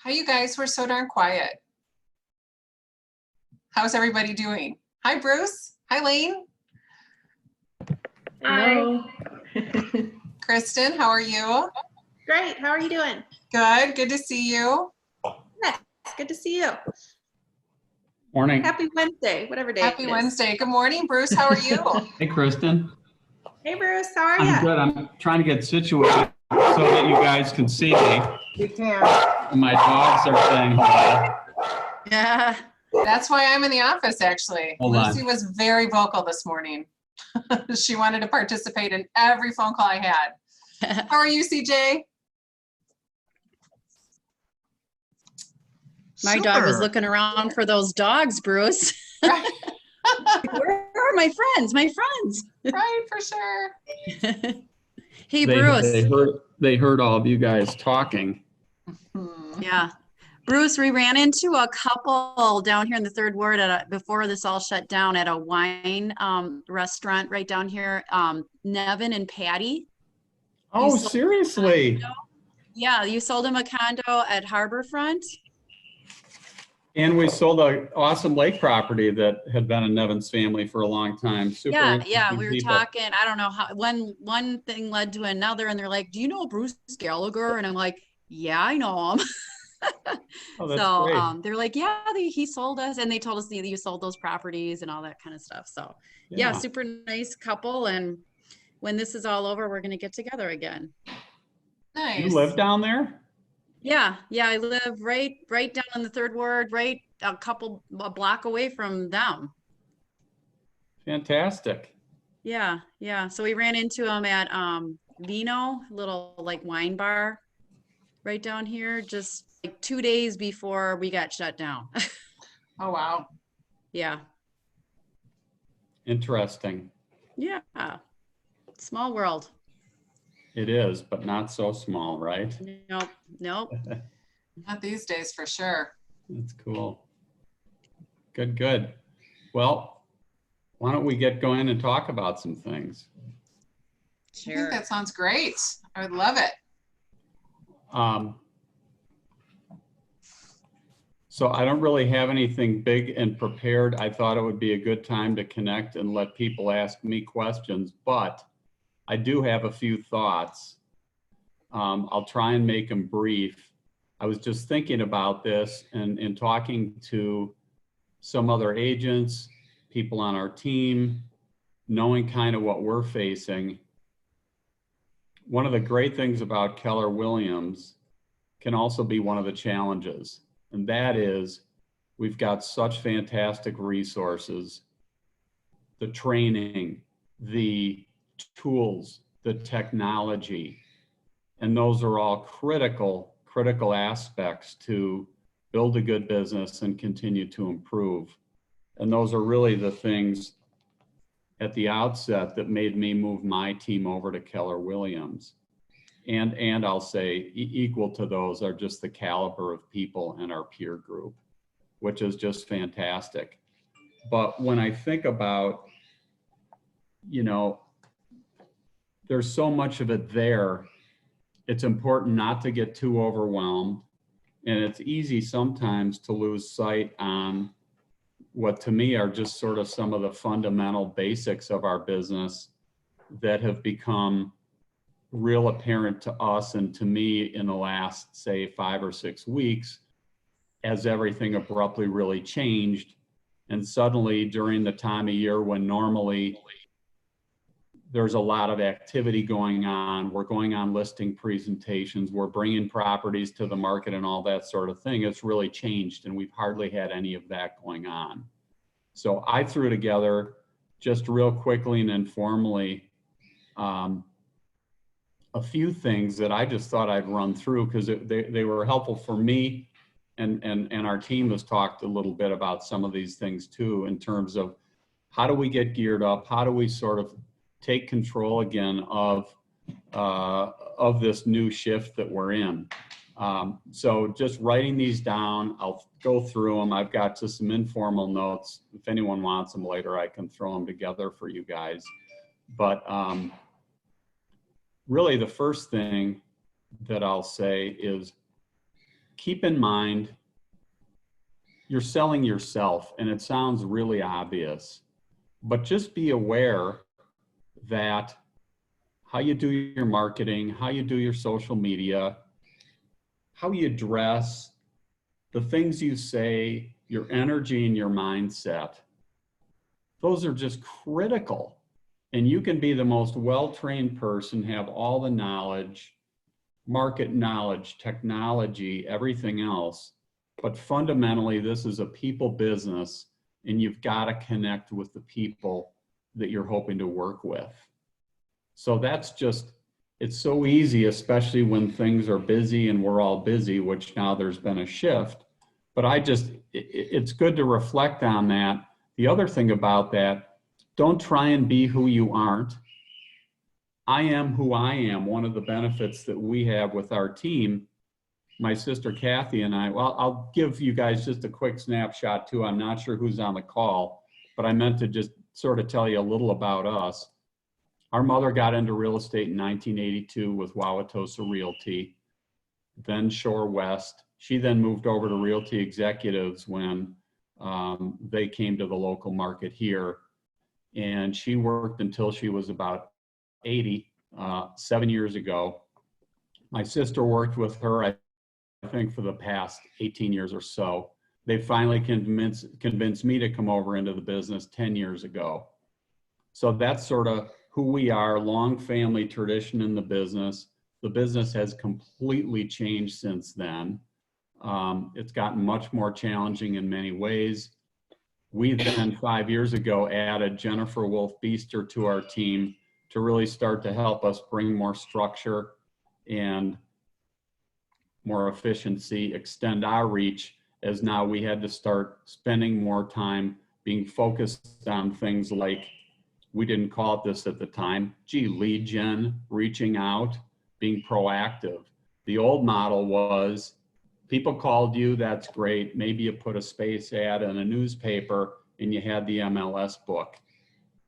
Hi, you guys. We're so darn quiet. How's everybody doing? Hi, Bruce. Hi, Lane. Hello. Kristen, how are you? Great. How are you doing? Good. Good to see you. Yes, good to see you. Morning. Happy Wednesday, whatever day Happy it is. Wednesday. Good morning, Bruce. How are you? Hey, Kristen. Hey, Bruce. How are I'm you? good. I'm trying to get situated so that you guys can see me. You can. And my dogs are saying hello. Yeah. That's why I'm in the office, actually. Hold on. Lucy was very vocal this morning. She wanted to participate in every phone call I had. How are you, CJ? My dog was looking around for those dogs, Bruce. Right. Where are my friends? My friends. Right, for sure. Hey, Bruce. They heard all of you guys talking. Yeah. Bruce, we ran into a couple down here in the Third Ward before this all shut down at a wine restaurant right down here. Nevin and Patty. Oh, seriously? Yeah, you sold him a condo at Harborfront. And we sold an awesome lake property that had been in Nevin's family for a long time. Super Yeah, interesting we were people. talking, I don't know how, one thing led to another, and they're like, do you know Bruce Gallagher? And I'm like, yeah, I know him. Oh, that's great. They're like, yeah, he sold us, and they told us that you sold those properties and all that kind of stuff. So yeah, super nice couple. And when this is all over, we're going to get together again. Nice. You live down there? Yeah, I live right down in the Third Ward, right a block away from them. Fantastic. Yeah. So we ran into them at Vino, little like wine bar right down here, just like 2 days before we got shut down. Oh, wow. Yeah. Interesting. Yeah. Small world. It is, but not so small, right? Nope. Not these days, for sure. That's cool. Good. Well, why don't we get going and talk about some things? I think that sounds great. I would love it. So I don't really have anything big and prepared. I thought it would be a good time to connect and let people ask me questions, but I do have a few thoughts. I'll try and make them brief. I was just thinking about this and talking to some other agents, people on our team, knowing kind of what we're facing. One of the great things about Keller Williams can also be one of the challenges, and that is we've got such fantastic resources, the training, the tools, the technology, and those are all critical aspects to build a good business and continue to improve. And those are really the things at the outset that made me move my team over to Keller Williams. And I'll say equal to those are just the caliber of people in our peer group, which is just fantastic. But when I think about, there's so much of it there, it's important not to get too overwhelmed. And it's easy sometimes to lose sight on what to me are just sort of some of the fundamental basics of our business that have become real apparent to us and to me in the last, say, 5 or 6 weeks, as everything abruptly really changed. And suddenly during the time of year when normally there's a lot of activity going on, we're going on listing presentations, we're bringing properties to the market and all that sort of thing, it's really changed, and we've hardly had any of that going on. So I threw together, just real quickly and informally, a few things that I just thought I'd run through because they were helpful for me, and our team has talked a little bit about some of these things too, in terms of how do we get geared up, how do we sort of take control again of this new shift that we're in. So just writing these down, I'll go through them. I've got just some informal notes. If anyone wants them later, I can throw them together for you guys. But really the first thing that I'll say is keep in mind, you're selling yourself, and it sounds really obvious, but just be aware that how you do your marketing, how you do your social media, how you dress, the things you say, your energy and your mindset, those are just critical. And you can be the most well-trained person, have all the knowledge, market knowledge, technology, everything else. But fundamentally, this is a people business, and you've got to connect with the people that you're hoping to work with. So that's just, it's so easy, especially when things are busy and we're all busy, which now there's been a shift. But it's good to reflect on that. The other thing about that, don't try and be who you aren't. I am who I am. One of the benefits that we have with our team, my sister Kathy and I, well, I'll give you guys just a quick snapshot too. I'm not sure who's on the call, but I meant to just sort of tell you a little about us. Our mother got into real estate in 1982 with Wauwatosa Realty, then Shore West. She then moved over to Realty Executives when they came to the local market here. And she worked until she was about 80, 7 years ago. My sister worked with her, I think, for the past 18 years or so. They finally convinced me to come over into the business 10 years ago. So that's sort of who we are, long family tradition in the business. The business has completely changed since then. It's gotten much more challenging in many ways. We then 5 years ago added Jennifer Wolf-Beester to our team to really start to help us bring more structure and more efficiency, extend our reach, as now we had to start spending more time being focused on things like, we didn't call it this at the time, lead gen, reaching out, being proactive. The old model was, people called you, that's great. Maybe you put a space ad in a newspaper and you had the MLS book.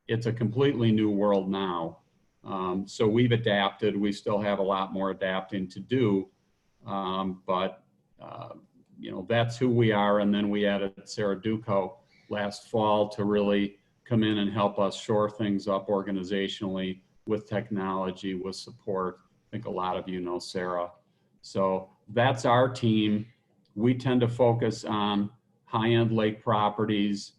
It's a completely new world now. So we've adapted. We still have a lot more adapting to do, but that's who we are. And then we added Sarah Duco last fall to really come in and help us shore things up organizationally with technology, with support. I think a lot of you know Sarah. So that's our team. We tend to focus on high-end lake properties.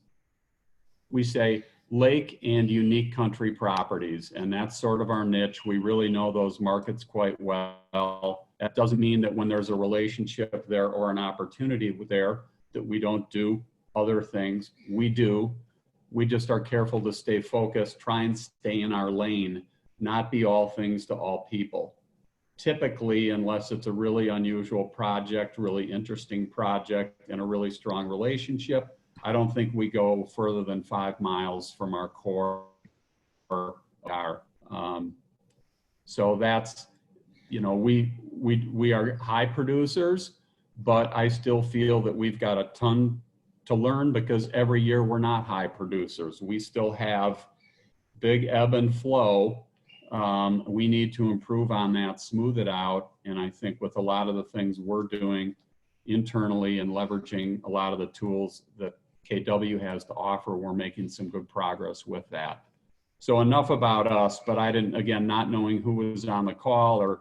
We say lake and unique country properties, and that's sort of our niche. We really know those markets quite well. That doesn't mean that when there's a relationship there or an opportunity there that we don't do other things. We do. We just are careful to stay focused, try and stay in our lane, not be all things to all people. Typically, unless it's a really unusual project, really interesting project, and a really strong relationship, I don't think we go further than 5 miles from our core. So that's, we are high producers, but I still feel that we've got a ton to learn because every year we're not high producers. We still have big ebb and flow. We need to improve on that, smooth it out. And I think with a lot of the things we're doing internally and leveraging a lot of the tools that KW has to offer, we're making some good progress with that. So enough about us, but I didn't, again, not knowing who was on the call or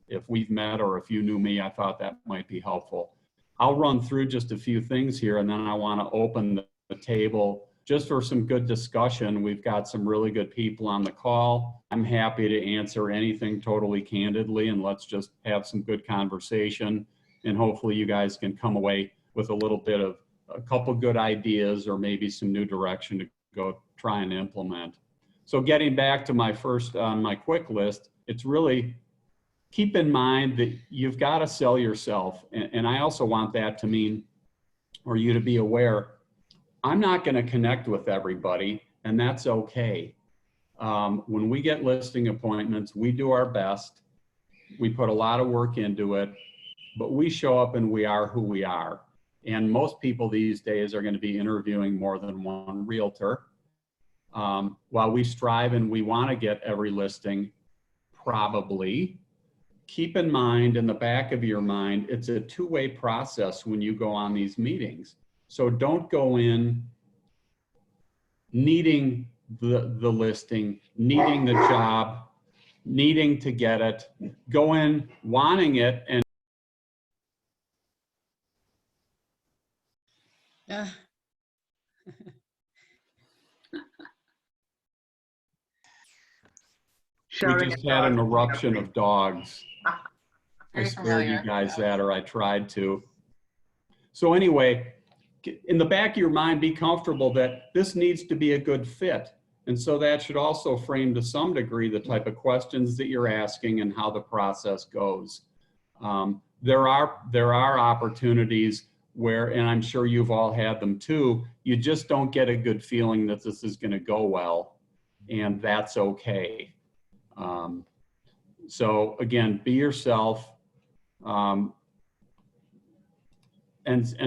if we've met or if you knew me, I thought that might be helpful. I'll run through just a few things here and then I want to open the table just for some good discussion. We've got some really good people on the call. I'm happy to answer anything totally candidly, and let's just have some good conversation. And hopefully you guys can come away with a little bit of a couple good ideas or maybe some new direction to go try and implement. So getting back to my first on my quick list, it's really keep in mind that you've got to sell yourself. And I also want that to mean, or you to be aware, I'm not going to connect with everybody, and that's okay. When we get listing appointments, we do our best. We put a lot of work into it, but we show up and we are who we are. And most people these days are going to be interviewing more than one realtor. While we strive and we want to get every listing, probably, keep in mind, in the back of your mind, it's a two-way process when you go on these meetings. So don't go in needing the listing, needing the job, needing to get it. Go in wanting it and Uh, we just had an eruption of dogs. I Very scared familiar. you guys that, or I tried to. So anyway, in the back of your mind, be comfortable that this needs to be a good fit. And so that should also frame to some degree the type of questions that you're asking and how the process goes. There are opportunities where, and I'm sure you've all had them too, you just don't get a good feeling that this is going to go well, and that's okay. So again, be yourself, and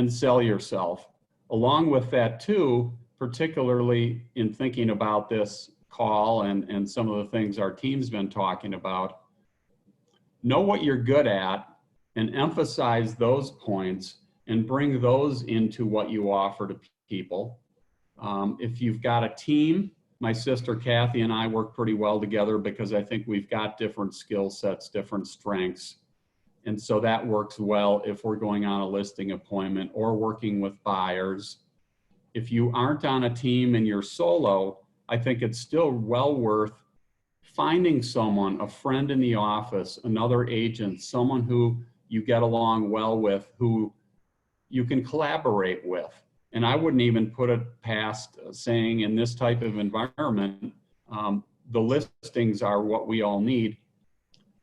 sell yourself. Along with that too, particularly in thinking about this call and some of the things our team's been talking about, know what you're good at and emphasize those points and bring those into what you offer to people. If you've got a team, my sister Kathy and I work pretty well together because I think we've got different skill sets, different strengths. And so that works well if we're going on a listing appointment or working with buyers. If you aren't on a team and you're solo, I think it's still well worth finding someone, a friend in the office, another agent, someone who you get along well with, who you can collaborate with. And I wouldn't even put it past saying in this type of environment, the listings are what we all need.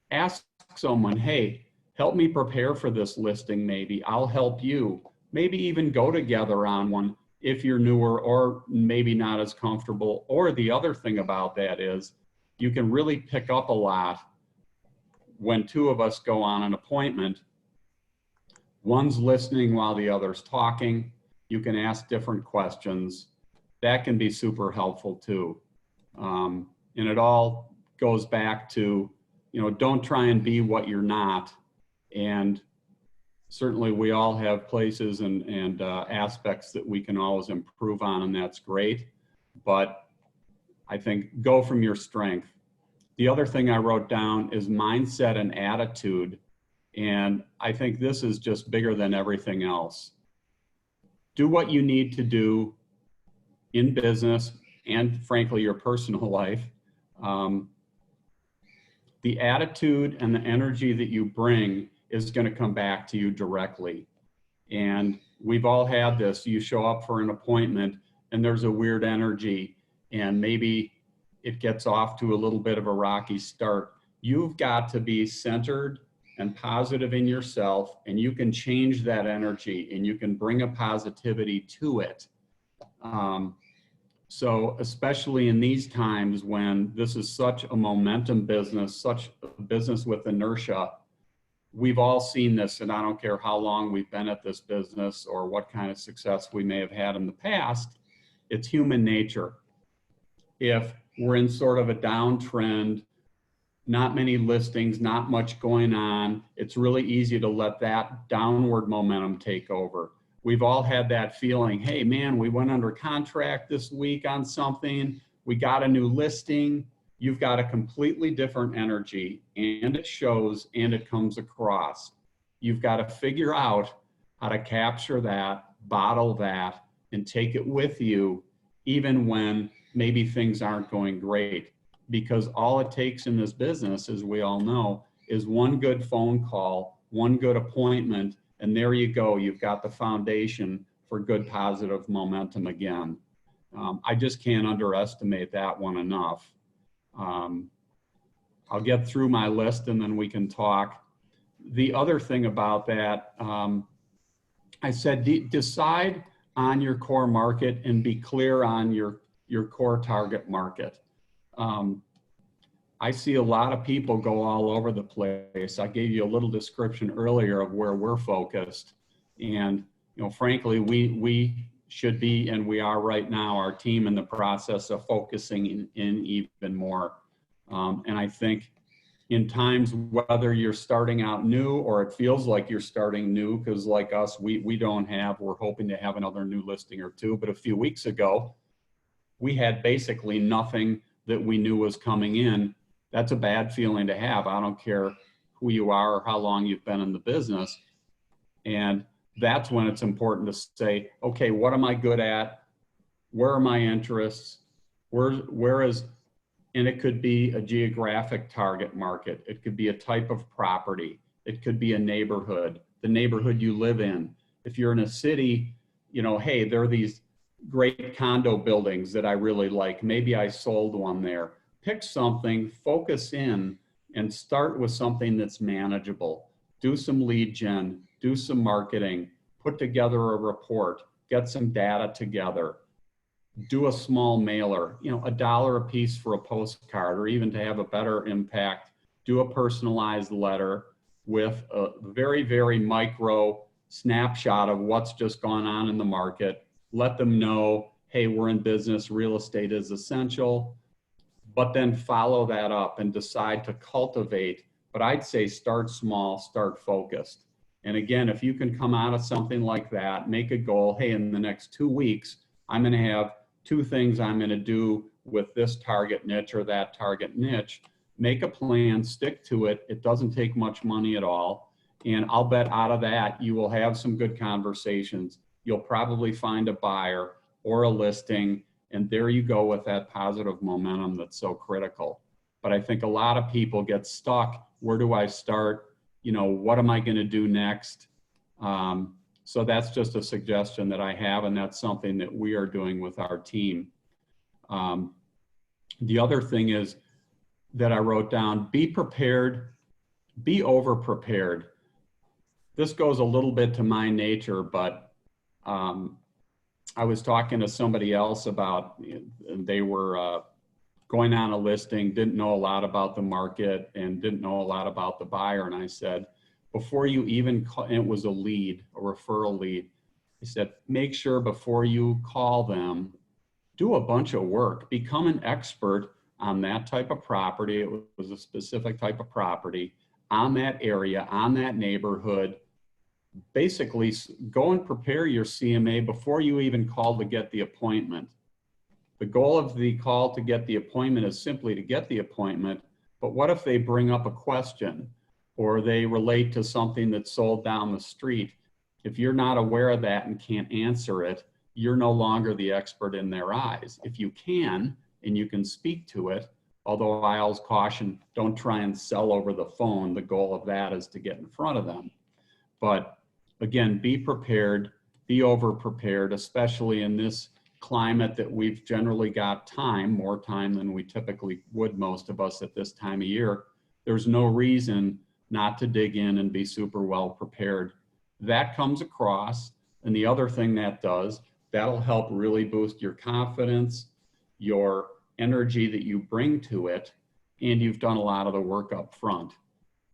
Ask someone, hey, help me prepare for this listing maybe. I'll help you. Maybe even go together on one if you're newer or maybe not as comfortable. Or the other thing about that is you can really pick up a lot when two of us go on an appointment. One's listening while the other's talking. You can ask different questions. That can be super helpful too. And it all goes back to, don't try and be what you're not. And certainly we all have places and aspects that we can always improve on, and that's great. But I think go from your strength. The other thing I wrote down is mindset and attitude. And I think this is just bigger than everything else. Do what you need to do in business and frankly, your personal life. The attitude and the energy that you bring is going to come back to you directly. And we've all had this. You show up for an appointment and there's a weird energy and maybe it gets off to a little bit of a rocky start. You've got to be centered and positive in yourself, and you can change that energy and you can bring a positivity to it. So especially in these times when this is such a momentum business, such a business with inertia, we've all seen this, and I don't care how long we've been at this business or what kind of success we may have had in the past, it's human nature. If we're in sort of a downtrend, not many listings, not much going on, it's really easy to let that downward momentum take over. We've all had that feeling, hey man, we went under contract this week on something, we got a new listing. You've got a completely different energy, and it shows and it comes across. You've got to figure out how to capture that, bottle that, and take it with you, even when maybe things aren't going great. Because all it takes in this business, as we all know, is one good phone call, one good appointment, and there you go. You've got the foundation for good positive momentum again. I just can't underestimate that one enough. I'll get through my list and then we can talk. The other thing about that, I said, decide on your core market and be clear on your core target market. I see a lot of people go all over the place. I gave you a little description earlier of where we're focused. And, frankly, we should be, and we are right now, our team in the process of focusing in even more. And I think in times, whether you're starting out new or it feels like you're starting new, because like us, we're hoping to have another new listing or two. But a few weeks ago, we had basically nothing that we knew was coming in. That's a bad feeling to have. I don't care who you are or how long you've been in the business. And that's when it's important to say, okay, what am I good at? Where are my interests? Where is, and it could be a geographic target market. It could be a type of property. It could be a neighborhood, the neighborhood you live in. If you're in a city, you know, hey, there are these great condo buildings that I really like. Maybe I sold one there. Pick something, focus in, and start with something that's manageable. Do some lead gen, do some marketing, put together a report, get some data together. Do a small mailer, you know, $1 a piece for a postcard, or even to have a better impact, do a personalized letter with a very, very micro snapshot of what's just gone on in the market. Let them know, hey, we're in business, real estate is essential, but then follow that up and decide to cultivate. But I'd say start small, start focused. And again, if you can come out of something like that, make a goal, hey, in the next 2 weeks, I'm going to have 2 things I'm going to do with this target niche or that target niche. Make a plan, stick to it. It doesn't take much money at all. And I'll bet out of that, you will have some good conversations. You'll probably find a buyer or a listing, and there you go with that positive momentum that's so critical. But I think a lot of people get stuck. Where do I start? You know, what am I going to do next? So that's just a suggestion that I have, and that's something that we are doing with our team. The other thing is that I wrote down, be prepared, be over prepared. This goes a little bit to my nature, but I was talking to somebody else about, they were going on a listing, didn't know a lot about the market and didn't know a lot about the buyer. And I said, before you even call, and it was a lead, a referral lead. I said, make sure before you call them, do a bunch of work, become an expert on that type of property. It was a specific type of property on that area, on that neighborhood. Basically, go and prepare your CMA before you even call to get the appointment. The goal of the call to get the appointment is simply to get the appointment, but what if they bring up a question or they relate to something that's sold down the street? If you're not aware of that and can't answer it, you're no longer the expert in their eyes. If you can, and you can speak to it, although I always caution, don't try and sell over the phone. The goal of that is to get in front of them. But again, be prepared, be over prepared, especially in this climate that we've generally got time, more time than we typically would, most of us at this time of year. There's no reason not to dig in and be super well prepared. That comes across. And the other thing that does, that'll help really boost your confidence, your energy that you bring to it, and you've done a lot of the work up front.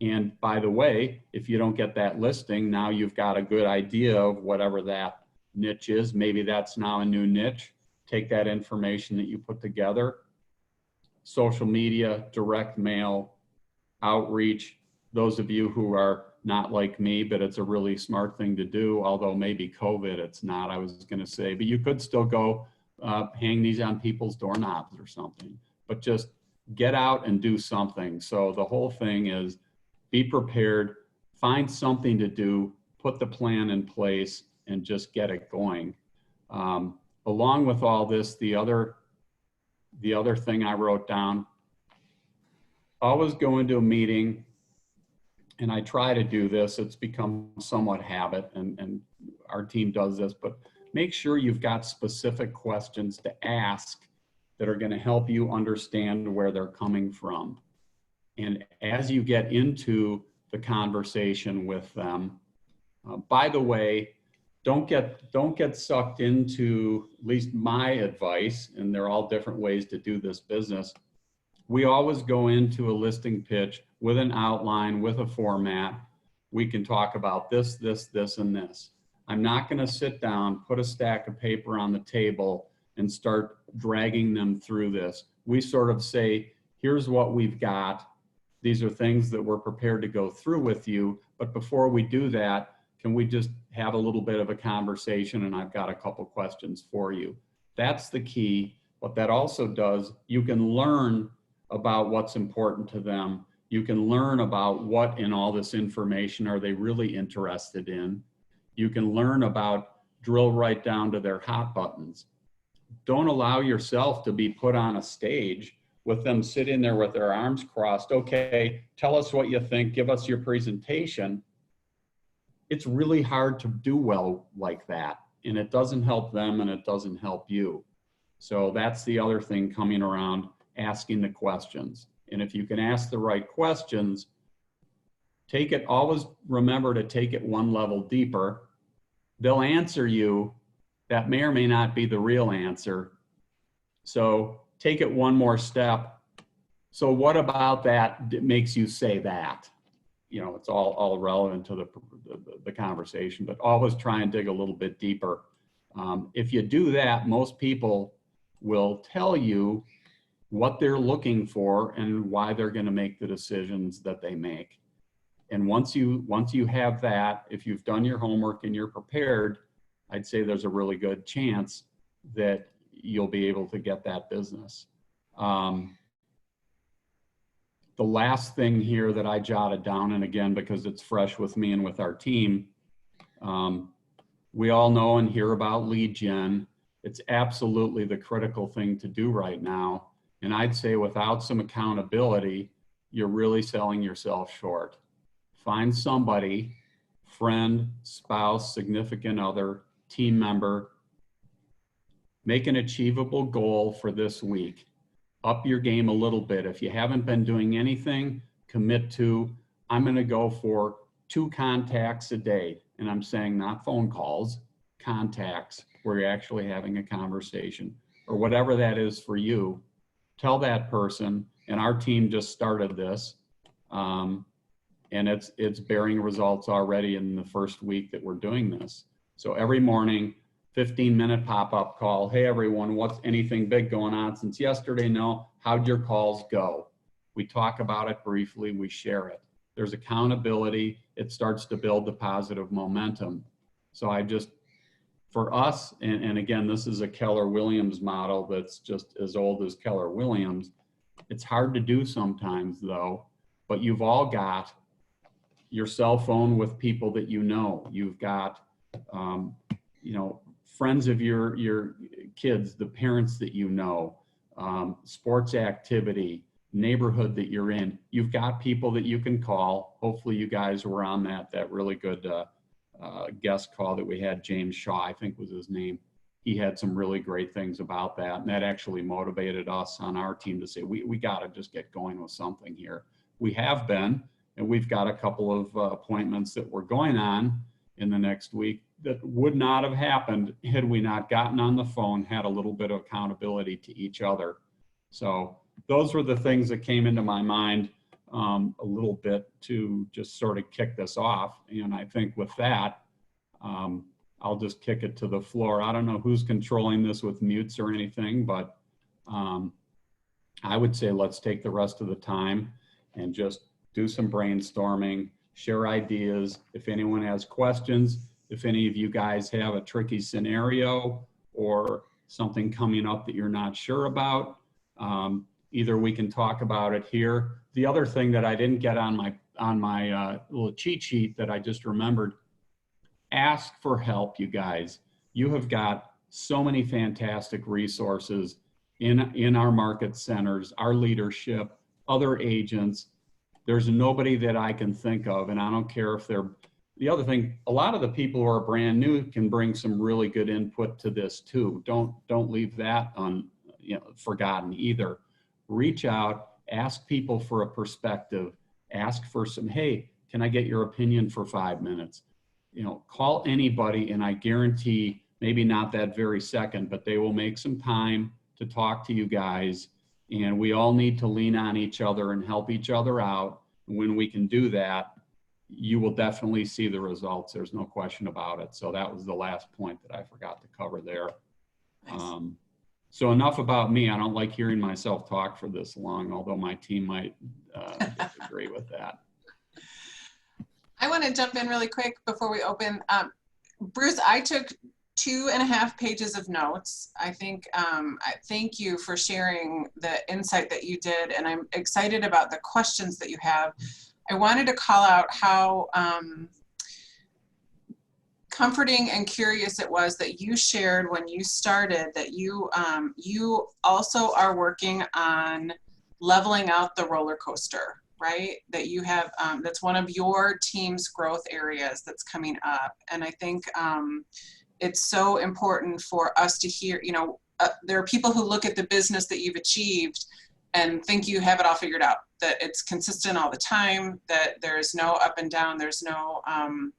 And by the way, if you don't get that listing, now you've got a good idea of whatever that niche is. Maybe that's now a new niche. Take that information that you put together, social media, direct mail, outreach. Those of you who are not like me, but it's a really smart thing to do, although maybe COVID, it's not, I was going to say, but you could still go hang these on people's doorknobs or something, but just get out and do something. So the whole thing is be prepared, find something to do, put the plan in place, and just get it going. Along with all this, the other thing I wrote down, always go into a meeting, and I try to do this, it's become somewhat habit, and our team does this, but make sure you've got specific questions to ask that are going to help you understand where they're coming from. And as you get into the conversation with them, by the way, don't get sucked into, at least my advice, and there are all different ways to do this business. We always go into a listing pitch with an outline, with a format. We can talk about this, this, this, and this. I'm not going to sit down, put a stack of paper on the table, and start dragging them through this. We sort of say, here's what we've got. These are things that we're prepared to go through with you. But before we do that, can we just have a little bit of a conversation? And I've got a couple questions for you. That's the key. What that also does, you can learn about what's important to them. You can learn about what in all this information are they really interested in. You can learn about, drill right down to their hot buttons. Don't allow yourself to be put on a stage with them sitting there with their arms crossed. Okay, tell us what you think, give us your presentation. It's really hard to do well like that, and it doesn't help them and it doesn't help you. So that's the other thing coming around, asking the questions. And if you can ask the right questions, always remember to take it one level deeper. They'll answer you. That may or may not be the real answer. So take it one more step. So what about that makes you say that? You know, it's all relevant to the conversation, but always try and dig a little bit deeper. If you do that, most people will tell you what they're looking for and why they're going to make the decisions that they make. And once you have that, if you've done your homework and you're prepared, I'd say there's a really good chance that you'll be able to get that business. The last thing here that I jotted down, and again, because it's fresh with me and with our team, we all know and hear about lead gen. It's absolutely the critical thing to do right now. And I'd say without some accountability, you're really selling yourself short. Find somebody, friend, spouse, significant other, team member, make an achievable goal for this week. Up your game a little bit. If you haven't been doing anything, commit to, I'm going to go for 2 contacts a day. And I'm saying not phone calls, contacts where you're actually having a conversation or whatever that is for you. Tell that person, and our team just started this, and it's bearing results already in the first week that we're doing this. So every morning, 15-minute pop-up call. Hey everyone, what's anything big going on since yesterday? No, how'd your calls go? We talk about it briefly, we share it. There's accountability, it starts to build the positive momentum. So for us, and again, this is a Keller Williams model that's just as old as Keller Williams. It's hard to do sometimes though, but you've all got your cell phone with people that you know. You've got, friends of your kids, the parents that you know, sports activity, neighborhood that you're in. You've got people that you can call. Hopefully you guys were on that really good guest call that we had. James Shaw, I think was his name. He had some really great things about that. And that actually motivated us on our team to say, we got to just get going with something here. We have been, and we've got a couple of appointments that we're going on in the next week that would not have happened had we not gotten on the phone, had a little bit of accountability to each other. So those were the things that came into my mind a little bit to just sort of kick this off. And I think with that, I'll just kick it to the floor. I don't know who's controlling this with mutes or anything, but I would say let's take the rest of the time and just do some brainstorming, share ideas. If anyone has questions, if any of you guys have a tricky scenario or something coming up that you're not sure about, either we can talk about it here. The other thing that I didn't get on my little cheat sheet that I just remembered, ask for help, you guys. You have got so many fantastic resources in our market centers, our leadership, other agents. There's nobody that I can think of, and I don't care if they're, the other thing, a lot of the people who are brand new can bring some really good input to this too. Don't leave that forgotten either. Reach out, ask people for a perspective, ask for some, hey, can I get your opinion for 5 minutes? Call anybody, and I guarantee, maybe not that very second, but they will make some time to talk to you guys. And we all need to lean on each other and help each other out. And when we can do that, you will definitely see the results. There's no question about it. So that was the last point that I forgot to cover there. Nice. So enough about me. I don't like hearing myself talk for this long, although my team might disagree with that. I want to jump in really quick before we open. Bruce, I took 2.5 pages of notes. I think, I thank you for sharing the insight that you did, and I'm excited about the questions that you have. I wanted to call out how comforting and curious it was that you shared when you started that you also are working on leveling out the roller coaster, right? That you have, that's one of your team's growth areas that's coming up. And I think it's so important for us to hear, you know, there are people who look at the business that you've achieved and think you have it all figured out, that it's consistent all the time, that there's no up and down, there's no,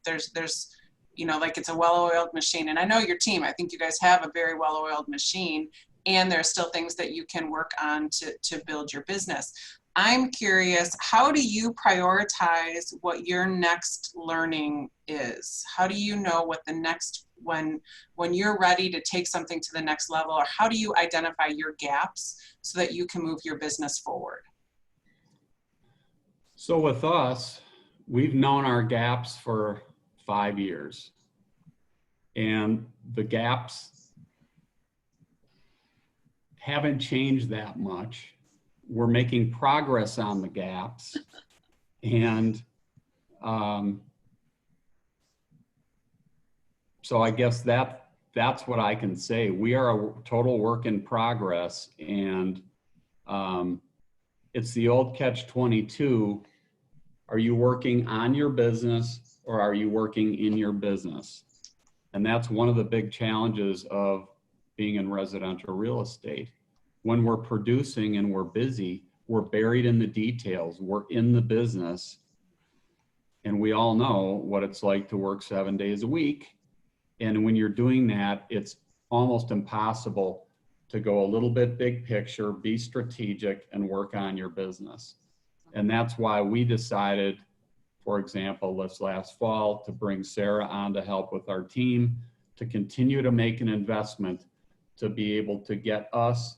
there's, you know, like it's a well-oiled machine. And I know your team, I think you guys have a very well-oiled machine, and there's still things that you can work on to build your business. I'm curious, how do you prioritize what your next learning is? How do you know what the next, when you're ready to take something to the next level, or how do you identify your gaps so that you can move your business forward? So with us, we've known our gaps for 5 years, and the gaps haven't changed that much. We're making progress on the gaps, and so I guess that's what I can say. We are a total work in progress, and it's the old catch-22. Are you working on your business, or are you working in your business? And that's one of the big challenges of being in residential real estate. When we're producing and we're busy, we're buried in the details. We're in the business. And we all know what it's like to work 7 days a week. And when you're doing that, it's almost impossible to go a little bit big picture, be strategic, and work on your business. And that's why we decided, for example, this last fall, to bring Sarah on to help with our team, to continue to make an investment to be able to get us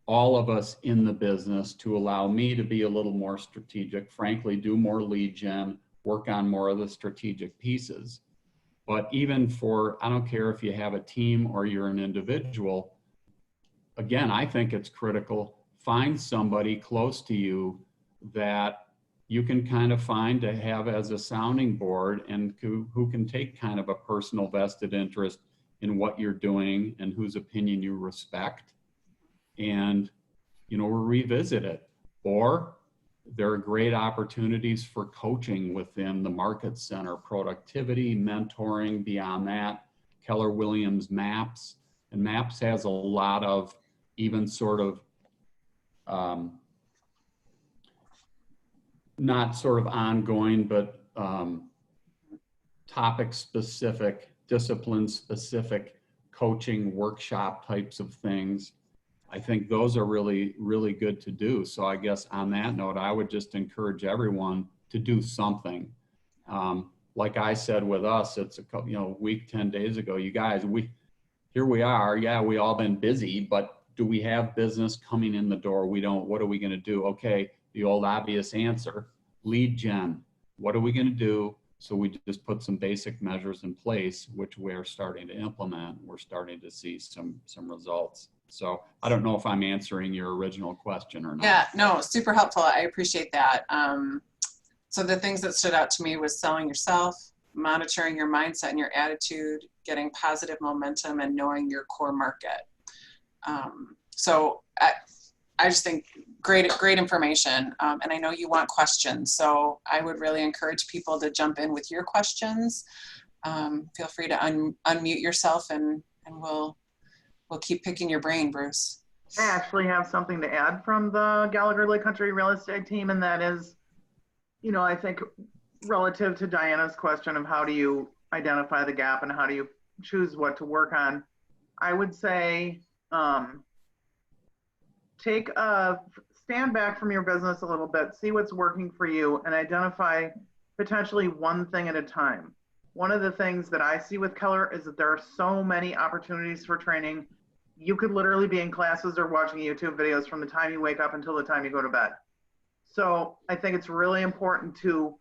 all of us in the business, to allow me to be a little more strategic, frankly, do more lead gen, work on more of the strategic pieces. But even for, I don't care if you have a team or you're an individual, again, I think it's critical, find somebody close to you that you can kind of find to have as a sounding board, and who can take kind of a personal vested interest in what you're doing and whose opinion you respect, and, you know, revisit it. Or there are great opportunities for coaching within the market center, productivity, mentoring. Beyond that, Keller Williams Maps, and Maps has a lot of even sort of not sort of ongoing, but topic specific, discipline specific coaching workshop types of things. I think those are really, really good to do. So I guess on that note, I would just encourage everyone to do something. Like I said with us, it's a couple, you know, week, 10 days ago, you guys, here we are. Yeah, we all been busy, but do we have business coming in the door? We don't. What are we going to do? Okay, the old obvious answer, lead gen. What are we going to do? So we just put some basic measures in place, which we're starting to implement. We're starting to see some results. So I don't know if I'm answering your original question or not. Yeah, no, super helpful. I appreciate that. So the things that stood out to me was selling yourself, monitoring your mindset and your attitude, getting positive momentum, and knowing your core market. So I just think great information. And I know you want questions, so I would really encourage people to jump in with your questions. Feel free to unmute yourself, and we'll keep picking your brain, Bruce. I actually have something to add from the Gallagher Lake Country real estate team, and that is, you know, I think relative to Diana's question of how do you identify the gap and how do you choose what to work on, I would say stand back from your business a little bit, see what's working for you, and identify potentially one thing at a time. one of the things that I see with Keller is that there are so many opportunities for training. You could literally be in classes or watching YouTube videos from the time you wake up until the time you go to bed. So I think it's really important to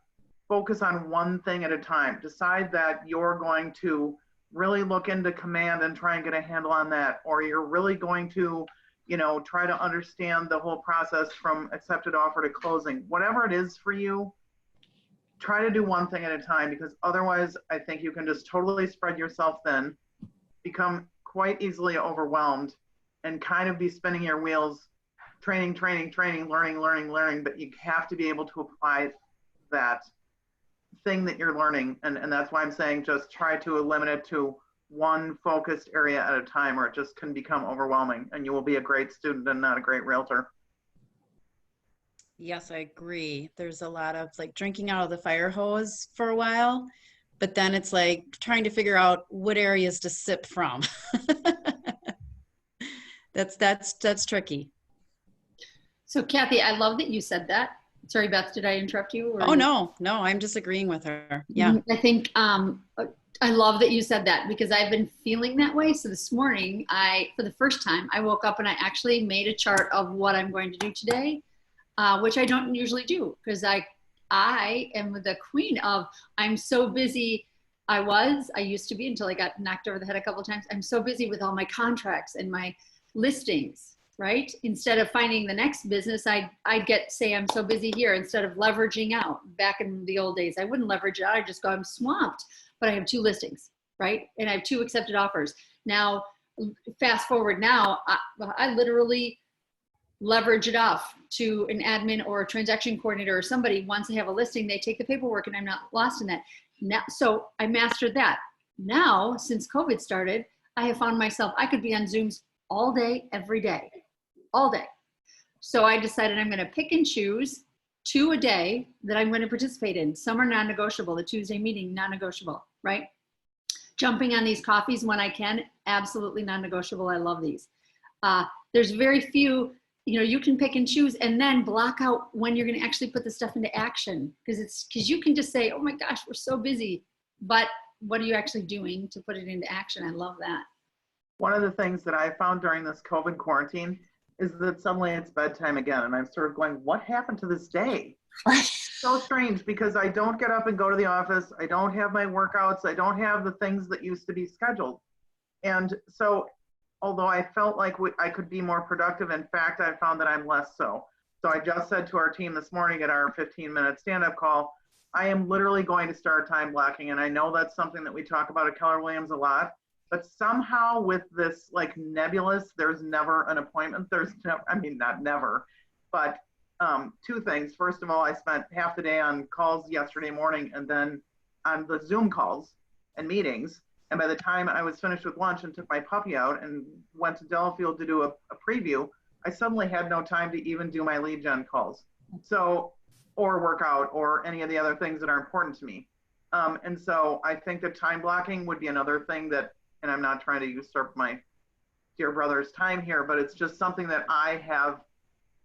focus on one thing at a time. Decide that you're going to really look into command and try and get a handle on that, or you're really going to, you know, try to understand the whole process from accepted offer to closing. Whatever it is for you, try to do one thing at a time, because otherwise I think you can just totally spread yourself thin, become quite easily overwhelmed, and kind of be spinning your wheels, training, learning, but you have to be able to apply that thing that you're learning. And that's why I'm saying just try to limit it to one focused area at a time, or it just can become overwhelming and you will be a great student and not a great realtor. Yes, I agree. There's a lot of like drinking out of the fire hose for a while, but then it's like trying to figure out what areas to sip from. That's tricky. So Kathy, I love that you said that. Sorry, Beth, did I interrupt you? Or Oh, no, I'm just agreeing with her. Yeah. I think I love that you said that, because I've been feeling that way. So this morning, for the first time, I woke up and I actually made a chart of what I'm going to do today, which I don't usually do, because I am the queen of, I'm so busy. I used to be, until I got knocked over the head a couple of times. I'm so busy with all my contracts and my listings, right? Instead of finding the next business, I'd say I'm so busy here, instead of leveraging out. Back in the old days, I wouldn't leverage out. I'd just go, I'm swamped, but I have 2 listings, right? And I have 2 accepted offers. Now, fast forward now, I literally leverage it off to an admin or a transaction coordinator or somebody. Once I have a listing, they take the paperwork and I'm not lost in that. Now, so I mastered that. Now, since COVID started, I have found myself, I could be on Zooms all day, every day, all day. So I decided I'm going to pick and choose 2 a day that I'm going to participate in. Some are non-negotiable. The Tuesday meeting, non-negotiable, right? Jumping on these coffees when I can, absolutely non-negotiable. I love these. There's very few, you can pick and choose and then block out when you're going to actually put the stuff into action, because you can just say, oh my gosh, we're so busy, but what are you actually doing to put it into action? I love that. One of the things that I found during this COVID quarantine is that suddenly it's bedtime again. And I'm sort of going, what happened to this day? So strange, because I don't get up and go to the office. I don't have my workouts. I don't have the things that used to be scheduled. And so, although I felt like I could be more productive, in fact, I found that I'm less so. So I just said to our team this morning at our 15-minute stand-up call, I am literally going to start time blocking. And I know that's something that we talk about at Keller Williams a lot. But somehow with this like nebulous, there's never an appointment. There's no, I mean, not never, but 2 things. First of all, I spent half the day on calls yesterday morning and then on the Zoom calls and meetings. And by the time I was finished with lunch and took my puppy out and went to Delafield to do a preview, I suddenly had no time to even do my lead gen calls. So, or workout or any of the other things that are important to me. And so I think that time blocking would be another thing that, and I'm not trying to usurp my dear brother's time here, but it's just something that I have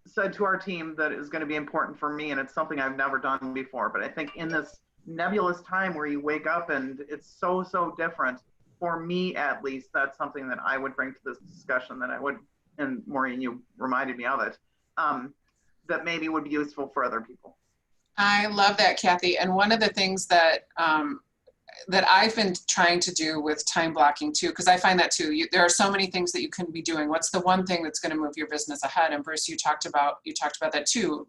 said to our team that is going to be important for me. And it's something I've never done before. But I think in this nebulous time where you wake up and it's so different, for me at least, that's something that I would bring to this discussion that I would, and Maureen, you reminded me of it, that maybe would be useful for other people. I love that, Kathy. And one of the things that that I've been trying to do with time blocking too, because I find that too, there are so many things that you can be doing. What's the one thing that's going to move your business ahead? And Bruce, you talked about that too.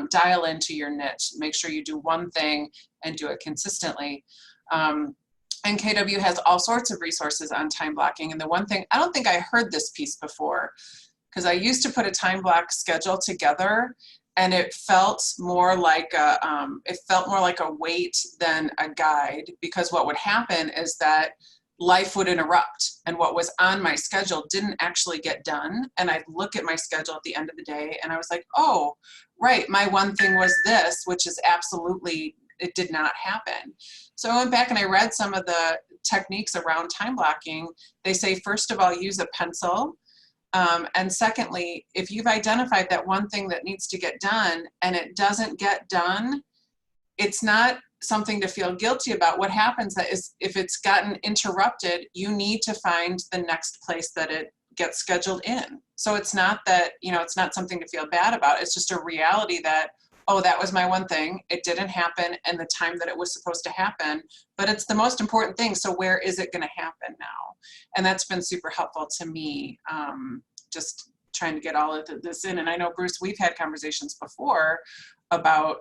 Dial into your niche. Make sure you do one thing and do it consistently. And KW has all sorts of resources on time blocking. And the one thing, I don't think I heard this piece before, because I used to put a time block schedule together, and it felt more like a weight than a guide, because what would happen is that life would interrupt and what was on my schedule didn't actually get done. And I'd look at my schedule at the end of the day and I was like, oh, right, my one thing was this, which is absolutely, it did not happen. So I went back and I read some of the techniques around time blocking. They say, first of all, use a pencil. And secondly, if you've identified that one thing that needs to get done and it doesn't get done, it's not something to feel guilty about. What happens is if it's gotten interrupted, you need to find the next place that it gets scheduled in. So it's not that, it's not something to feel bad about. It's just a reality that, oh, that was my one thing. It didn't happen in the time that it was supposed to happen, but it's the most important thing. So where is it going to happen now? And that's been super helpful to me, just trying to get all of this in. And I know, Bruce, we've had conversations before about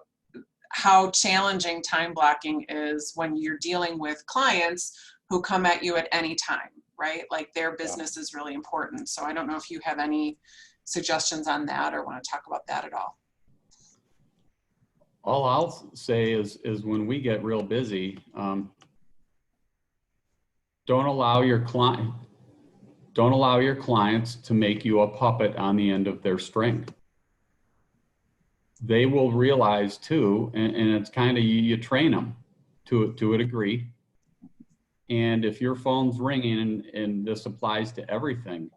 how challenging time blocking is when you're dealing with clients who come at you at any time, right? Like their business is really important. So I don't know if you have any suggestions on that or want to talk about that at all. All I'll say is when we get real busy, don't allow your clients to make you a puppet on the end of their string. They will realize too, and it's kind of, you train them to a degree. And if your phone's ringing, and this applies to everything,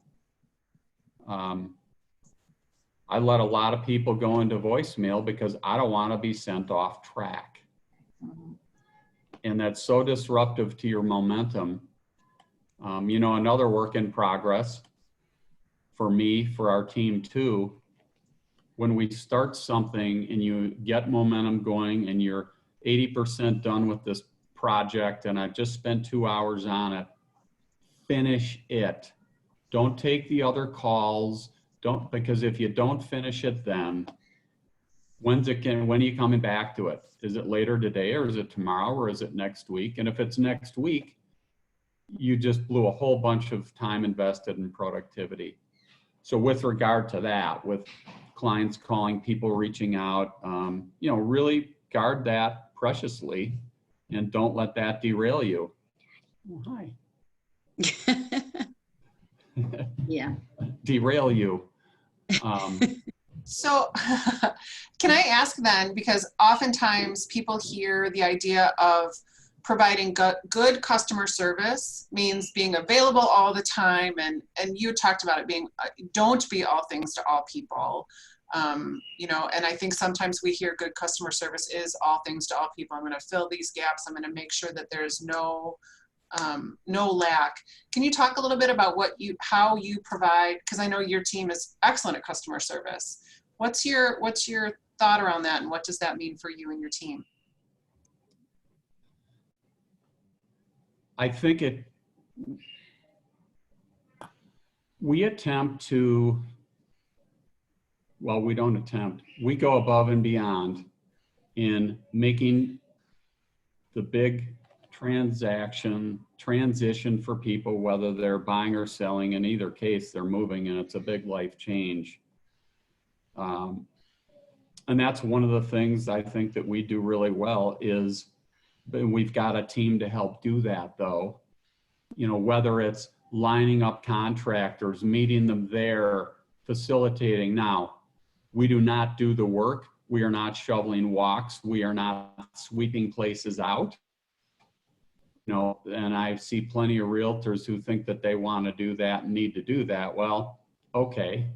I let a lot of people go into voicemail because I don't want to be sent off track. And that's so disruptive to your momentum. Another work in progress for me, for our team too, when we start something and you get momentum going and you're 80% done with this project and I've just spent 2 hours on it, finish it. Don't take the other calls. Because if you don't finish it then, when are you coming back to it? Is it later today, or is it tomorrow, or is it next week? And if it's next week, you just blew a whole bunch of time invested in productivity. So with regard to that, with clients calling, people reaching out, really guard that preciously and don't let that derail you. Oh, hi. Yeah. Derail you. So can I ask then, because oftentimes people hear the idea of providing good customer service means being available all the time. And you talked about it being, don't be all things to all people. And I think sometimes we hear good customer service is all things to all people. I'm going to fill these gaps. I'm going to make sure that there's no lack. Can you talk a little bit about how you provide, because I know your team is excellent at customer service. What's your thought around that, and what does that mean for you and your team? I think we attempt to, well, we don't attempt, we go above and beyond in making the big transition for people, whether they're buying or selling. In either case, they're moving and it's a big life change. And that's one of the things I think that we do really well is, and we've got a team to help do that though, whether it's lining up contractors, meeting them there, facilitating. Now, we do not do the work. We are not shoveling walks. We are not sweeping places out. And I see plenty of realtors who think that they want to do that and need to do that. Well, okay.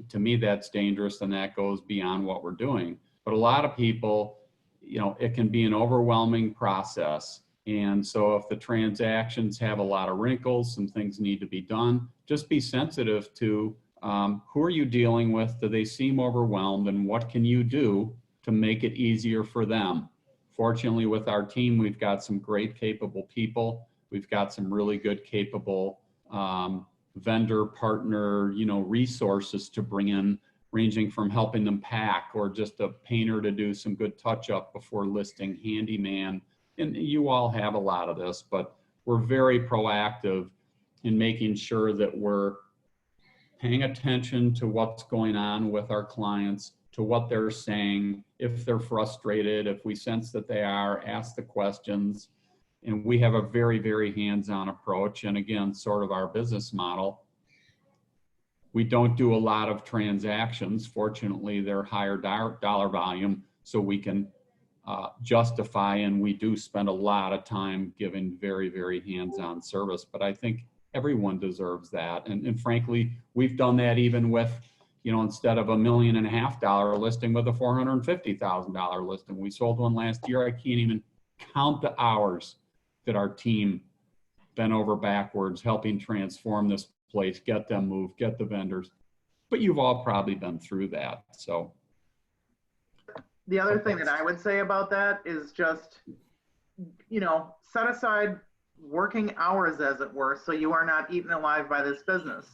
To me, that's dangerous and that goes beyond what we're doing. But a lot of people, it can be an overwhelming process. And so if the transactions have a lot of wrinkles, some things need to be done, just be sensitive to who are you dealing with? Do they seem overwhelmed? And what can you do to make it easier for them? Fortunately, with our team, we've got some great, capable people. We've got some really good, capable vendor partner, resources to bring in, ranging from helping them pack or just a painter to do some good touch up before listing, handyman. And you all have a lot of this, but we're very proactive in making sure that we're paying attention to what's going on with our clients, to what they're saying. If they're frustrated, if we sense that they are, ask the questions. And we have a very, very hands-on approach. And again, sort of our business model. We don't do a lot of transactions. Fortunately, they're higher dollar volume, so we can justify, and we do spend a lot of time giving very, very hands-on service. But I think everyone deserves that. And frankly, we've done that even with, instead of $1.5 million listing, with a $450,000 listing. We sold one last year. I can't even count the hours that our team bent over backwards, helping transform this place, get them moved, get the vendors. But you've all probably been through that, so. The other thing that I would say about that is just, set aside working hours, as it were, so you are not eaten alive by this business.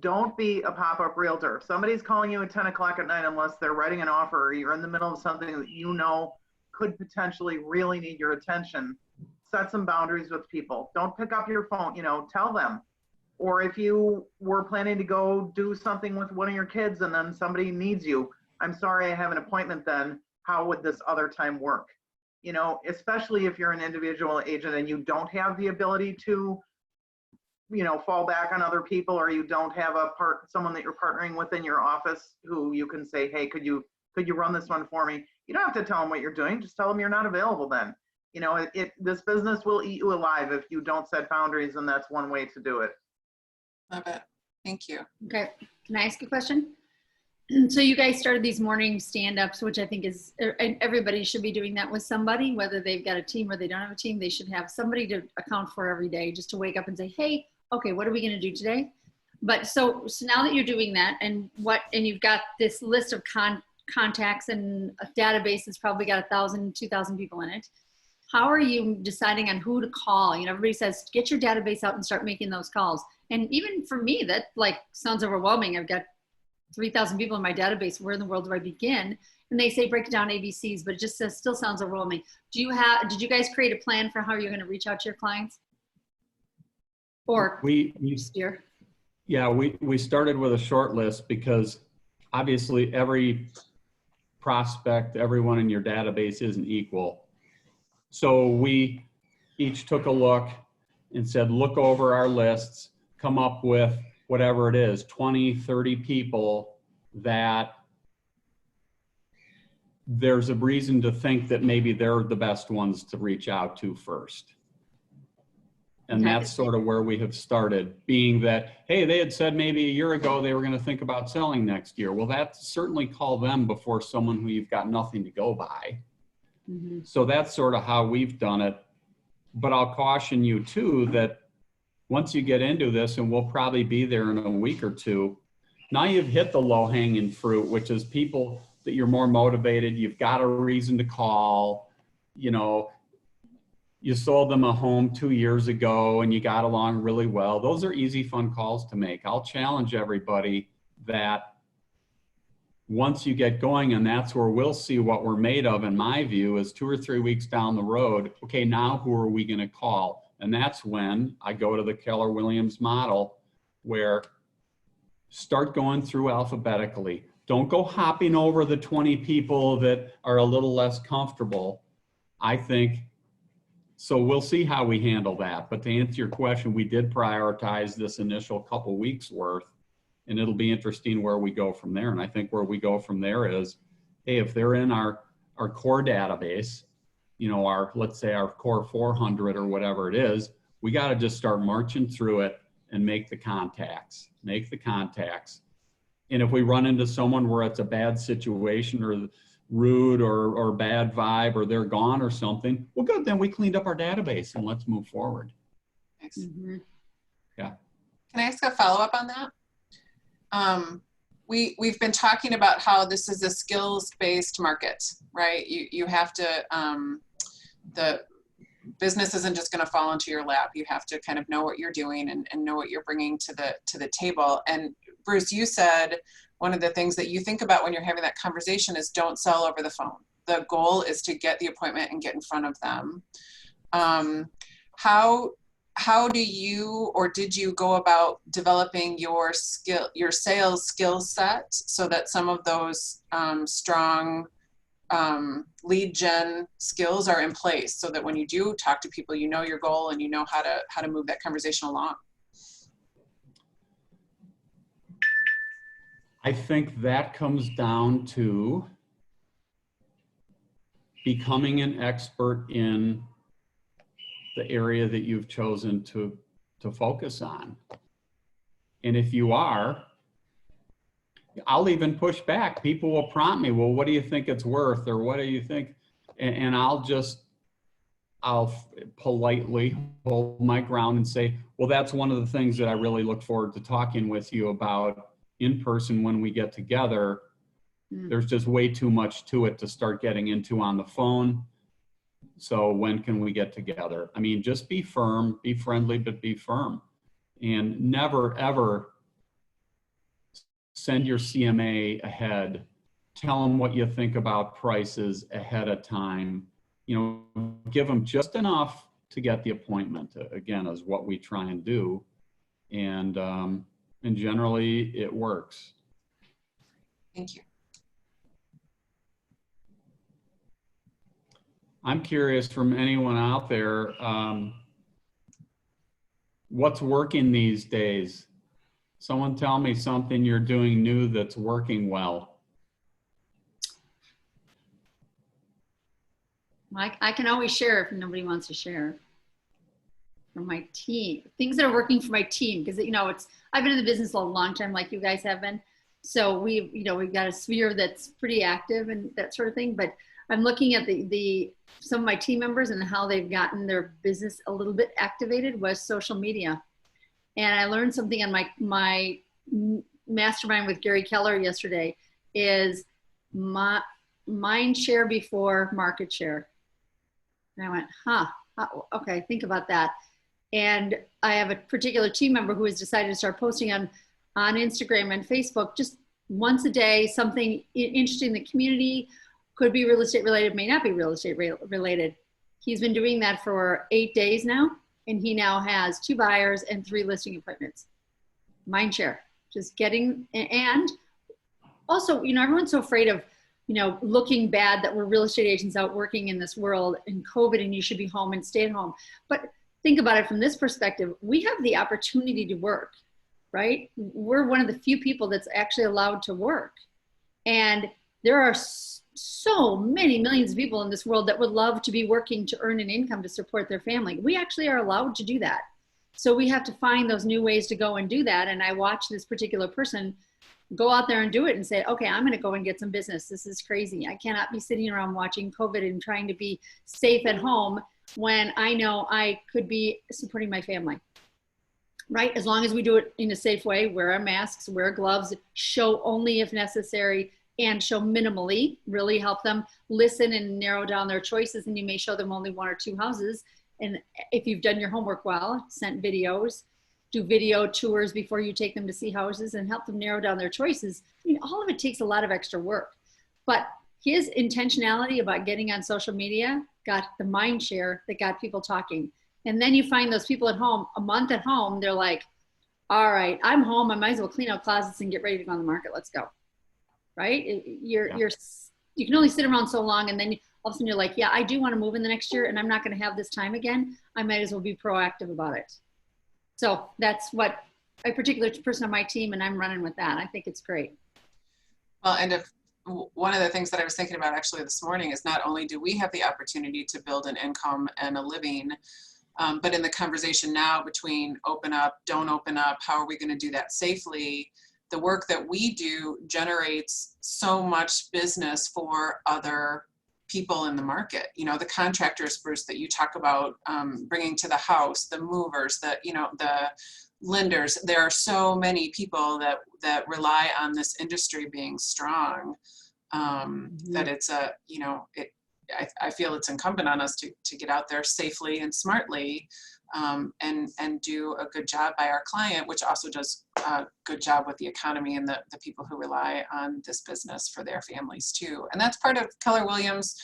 Don't be a pop-up realtor. If somebody's calling you at 10 o'clock at night, unless they're writing an offer or you're in the middle of something that could potentially really need your attention, set some boundaries with people. Don't pick up your phone, tell them. Or if you were planning to go do something with one of your kids and then somebody needs you, I'm sorry, I have an appointment then. How would this other time work? Especially if you're an individual agent and you don't have the ability to, fall back on other people, or you don't have someone that you're partnering with in your office who you can say, hey, could you run this one for me? You don't have to tell them what you're doing. Just tell them you're not available then. This business will eat you alive if you don't set boundaries, and that's one way to do it. Love it. Thank you. Okay. Can I ask a question? So you guys started these morning stand-ups, which I think is, and everybody should be doing that with somebody, whether they've got a team or they don't have a team. They should have somebody to account for every day, just to wake up and say, hey, okay, what are we going to do today? But so now that you're doing that, and you've got this list of contacts and a database that's probably got 1,000, 2,000 people in it. How are you deciding on who to call? Everybody says, get your database out and start making those calls. And even for me, that sounds overwhelming. I've got 3,000 people in my database. Where in the world do I begin? And they say, break it down ABCs, but it just still sounds overwhelming. Did you guys create a plan for how you're going to reach out to your clients? Or we started with a short list because obviously every prospect, everyone in your database isn't equal. So we each took a look and said, look over our lists, come up with whatever it is, 20, 30 people that there's a reason to think that maybe they're the best ones to reach out to first. And that's sort of where we have started, being that, hey, they had said maybe a year ago they were going to think about selling next year. Well, that's certainly call them before someone who you've got nothing to go by. Mm-hmm. So that's sort of how we've done it. But I'll caution you too that once you get into this, and we'll probably be there in a week or two, now you've hit the low-hanging fruit, which is people that you're more motivated, you've got a reason to call, you sold them a home 2 years ago and you got along really well. Those are easy, fun calls to make. I'll challenge everybody that once you get going, and that's where we'll see what we're made of, in my view, is 2 or 3 weeks down the road, okay, now who are we going to call? And that's when I go to the Keller Williams model, where start going through alphabetically. Don't go hopping over the 20 people that are a little less comfortable, I think. So we'll see how we handle that. But to answer your question, we did prioritize this initial couple weeks worth, and it'll be interesting where we go from there. And I think where we go from there is, hey, if they're in our core database, let's say our core 400 or whatever it is, we got to just start marching through it and make the contacts. And if we run into someone where it's a bad situation or rude or bad vibe, or they're gone or something, well, good, then we cleaned up our database and let's move forward. Thanks. Mm-hmm. Yeah. Can I ask a follow-up on that? We've been talking about how this is a skills-based market, right? You have to, the business isn't just going to fall into your lap. You have to kind of know what you're doing and know what you're bringing to the table. And Bruce, you said one of the things that you think about when you're having that conversation is don't sell over the phone. The goal is to get the appointment and get in front of them. How do you, or did you go about developing your sales skill set so that some of those strong lead gen skills are in place, so that when you do talk to people, you know your goal and you know how to move that conversation along? I think that comes down to becoming an expert in the area that you've chosen to focus on. And if you are, I'll even push back. People will prompt me, well, what do you think it's worth? Or what do you think? And I'll just I'll politely hold my ground and say, well, that's one of the things that I really look forward to talking with you about in person when we get together. There's just way too much to it to start getting into on the phone. So when can we get together? I mean, just be firm, be friendly, but be firm. And never, ever send your CMA ahead. Tell them what you think about prices ahead of time. You know, give them just enough to get the appointment, again, is what we try and do. And generally it works. Thank you. I'm curious from anyone out there, what's working these days? Someone tell me something you're doing new that's working well. I can always share if nobody wants to share. From my team, things that are working for my team, because you know, I've been in the business a long time, like you guys have been. So we've got a sphere that's pretty active and that sort of thing. But I'm looking at some of my team members and how they've gotten their business a little bit activated was social media. And I learned something on my mastermind with Gary Keller yesterday is mind share before market share. And I went, okay, think about that. And I have a particular team member who has decided to start posting on Instagram and Facebook just once a day, something interesting in the community. Could be real estate related, may not be real estate related. He's been doing that for 8 days now, and he now has 2 buyers and 3 listing appointments. Mind share, just getting, and also, you know, everyone's so afraid of, you know, looking bad that we're real estate agents out working in this world in COVID and you should be home and stay at home. But think about it from this perspective. We have the opportunity to work, right? We're one of the few people that's actually allowed to work. And there are so many millions of people in this world that would love to be working to earn an income to support their family. We actually are allowed to do that. So we have to find those new ways to go and do that. And I watched this particular person go out there and do it and say, okay, I'm going to go and get some business. This is crazy. I cannot be sitting around watching COVID and trying to be safe at home when I know I could be supporting my family, right? As long as we do it in a safe way, wear our masks, wear gloves, show only if necessary, and show minimally, really help them listen and narrow down their choices. And you may show them only 1 or 2 houses. And if you've done your homework well, sent videos, do video tours before you take them to see houses and help them narrow down their choices. I mean, all of it takes a lot of extra work. But his intentionality about getting on social media got the mind share that got people talking. And then you find those people at home, a month at home, they're like, all right, I'm home. I might as well clean out closets and get ready to go on the market. Let's go. Right? You can only sit around so long, and then all of a sudden you're like, yeah, I do want to move in the next year and I'm not going to have this time again. I might as well be proactive about it. So that's what a particular person on my team, and I'm running with that. I think it's great. Well, and one of the things that I was thinking about actually this morning is not only do we have the opportunity to build an income and a living, but in the conversation now between open up, don't open up, how are we going to do that safely? The work that we do generates so much business for other people in the market. You know, the contractors, Bruce, that you talk about bringing to the house, the movers, the lenders. There are so many people that rely on this industry being strong, that it's I feel it's incumbent on us to get out there safely and smartly, and do a good job by our client, which also does a good job with the economy and the people who rely on this business for their families too. And that's part of Keller Williams'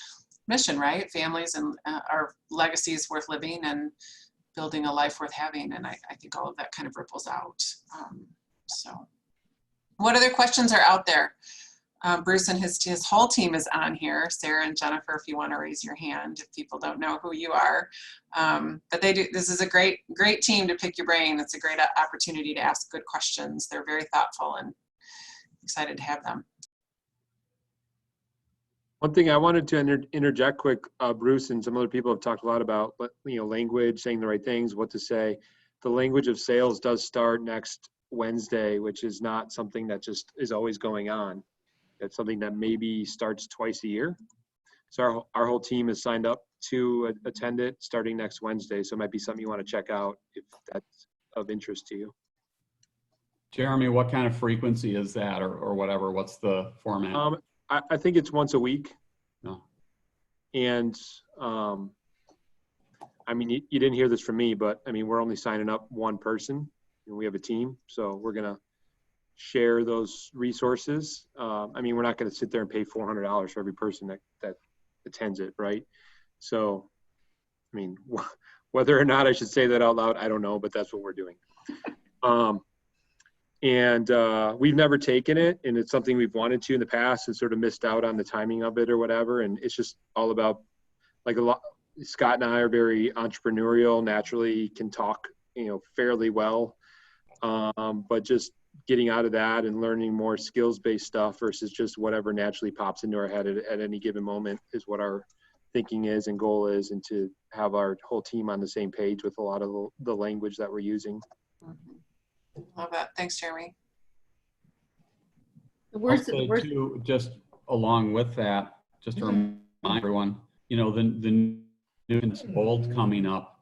mission, right? Families and our legacies worth living and building a life worth having. And I think all of that kind of ripples out. So what other questions are out there? Bruce and his whole team is on here. Sarah and Jennifer, if you want to raise your hand, if people don't know who you are. But they do. This is a great team to pick your brain. It's a great opportunity to ask good questions. They're very thoughtful and excited to have them. One thing I wanted to interject quick, Bruce, and some other people have talked a lot about, language, saying the right things, what to say. The language of sales does start next Wednesday, which is not something that just is always going on. It's something that maybe starts twice a year. So our whole team is signed up to attend it starting next Wednesday. So it might be something you want to check out if that's of interest to you. Jeremy, what kind of frequency is that, or whatever? What's the format? I think it's once a week. No. And I mean, you didn't hear this from me, but I mean, we're only signing up one person, and we have a team, so we're gonna share those resources. I mean, we're not gonna sit there and pay $400 for every person that attends it, right? So, I mean, whether or not I should say that out loud, I don't know, but that's what we're doing. And we've never taken it, and it's something we've wanted to in the past and sort of missed out on the timing of it or whatever. And it's just all about, like, Scott and I are very entrepreneurial, naturally can talk, fairly well. But just getting out of that and learning more skills-based stuff versus just whatever naturally pops into our head at any given moment is what our thinking is and goal is, and to have our whole team on the same page with a lot of the language that we're using. Love that. Thanks, Jeremy. Too, just along with that, just to remind everyone, the new bold coming up.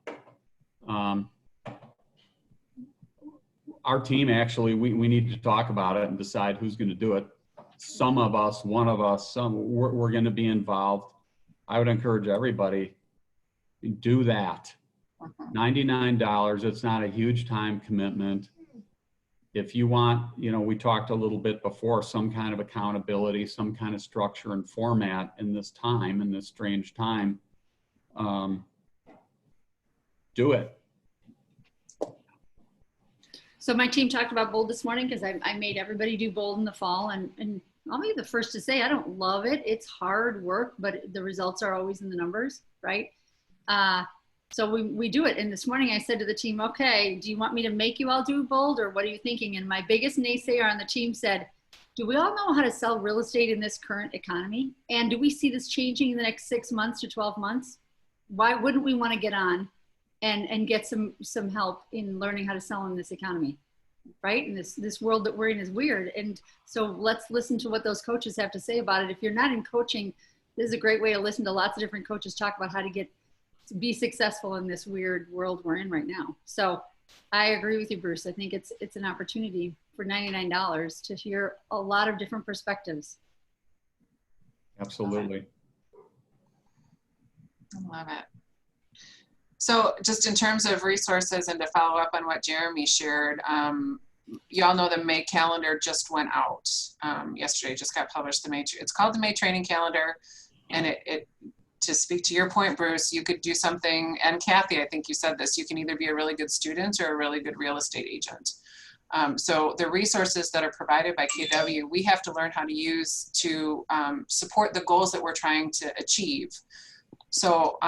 Our team, actually, we need to talk about it and decide who's going to do it. Some of us, one of us, we're going to be involved. I would encourage everybody, do that. $99, it's not a huge time commitment. If you want, we talked a little bit before, some kind of accountability, some kind of structure and format in this time, in this strange time, do it. So my team talked about bold this morning because I made everybody do bold in the fall, and I'll be the first to say I don't love it. It's hard work, but the results are always in the numbers, right? So we do it. And this morning I said to the team, okay, do you want me to make you all do bold, or what are you thinking? And my biggest naysayer on the team said, do we all know how to sell real estate in this current economy? And do we see this changing in the next 6 months to 12 months? Why wouldn't we want to get on and get some help in learning how to sell in this economy, right? And this world that we're in is weird. And so let's listen to what those coaches have to say about it. If you're not in coaching, this is a great way to listen to lots of different coaches talk about how to be successful in this weird world we're in right now. So I agree with you, Bruce. I think it's an opportunity for $99 to hear a lot of different perspectives. Absolutely. I love it. So just in terms of resources and to follow up on what Jeremy shared, you all know the May calendar just went out yesterday, just got published. It's called the May training calendar. And it to speak to your point, Bruce, you could do something, and Kathy, I think you said this, you can either be a really good student or a really good real estate agent. So the resources that are provided by KW, we have to learn how to use to support the goals that we're trying to achieve. So,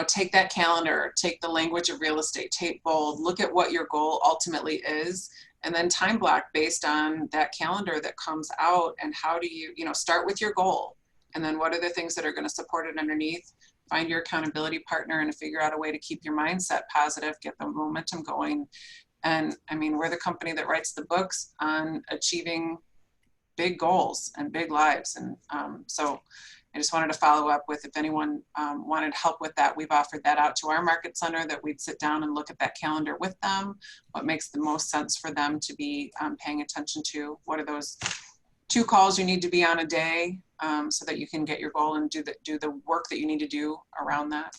take that calendar, take the language of real estate, take bold, look at what your goal ultimately is, and then time block based on that calendar that comes out. And how do you, start with your goal, and then what are the things that are going to support it underneath? Find your accountability partner and figure out a way to keep your mindset positive, get the momentum going. And I mean, we're the company that writes the books on achieving big goals and big lives. And so I just wanted to follow up with, if anyone wanted help with that, we've offered that out to our market center, that we'd sit down and look at that calendar with them, what makes the most sense for them to be paying attention to, what are those 2 calls you need to be on a day, so that you can get your goal and do the work that you need to do around that.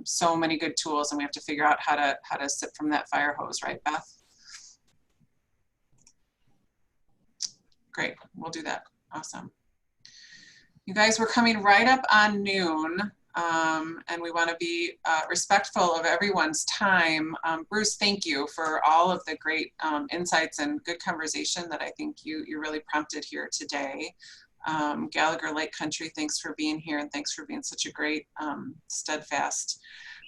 So many good tools, and we have to figure out how to sip from that fire hose, right, Beth? Great, we'll do that. Awesome. You guys, we're coming right up on noon, and we want to be respectful of everyone's time. Bruce, thank you for all of the great insights and good conversation that I think you really prompted here today. Gallagher Lake Country, thanks for being here, and thanks for being such a great, steadfast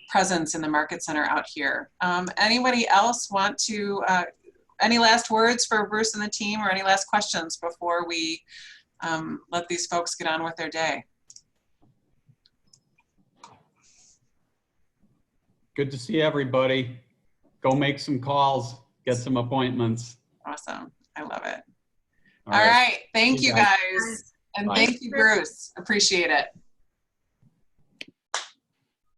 presence in the market center out here. Anybody else want to, any last words for Bruce and the team, or any last questions before we let these folks get on with their day? Good to see everybody. Go make some calls, get some appointments. Awesome. I love it. All right. Thank you guys. And Bye. thank you, Bruce. Appreciate it.